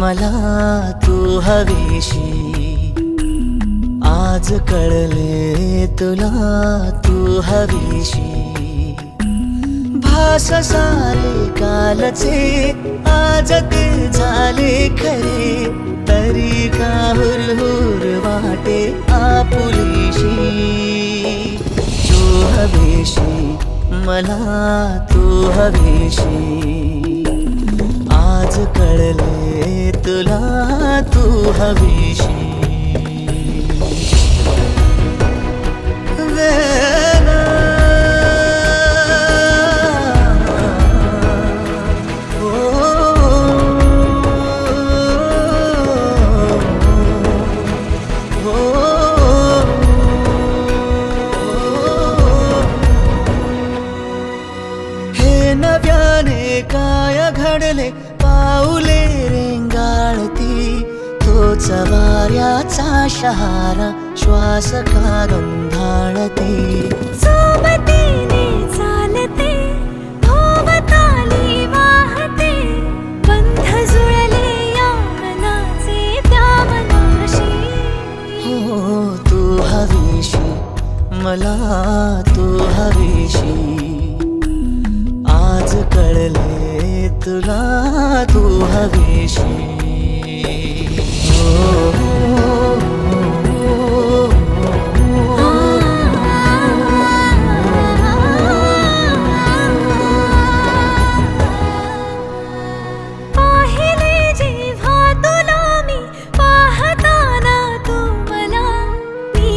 मला तू हवीशी, आज कळले तुला तू हवीशी। भास सारे कालचे आज ते झाले खरे, तरी का हुरहुर वाटे आपुलीशी। तू हवीशी, मला तू हवीशी, आज कळले तुला तू हवीशी। नव्याने काय घडले पाऊले रेंगाळती, तोच वाऱ्याचा शहारा श्वास का गंधाळते। सोबतीने चालते भोवताली वाहते, बंध जुळले या मनाचे त्या मनाशी। हो तू हवीशी, मला तू हवीशी, आज कळले तुला तू हवीशी।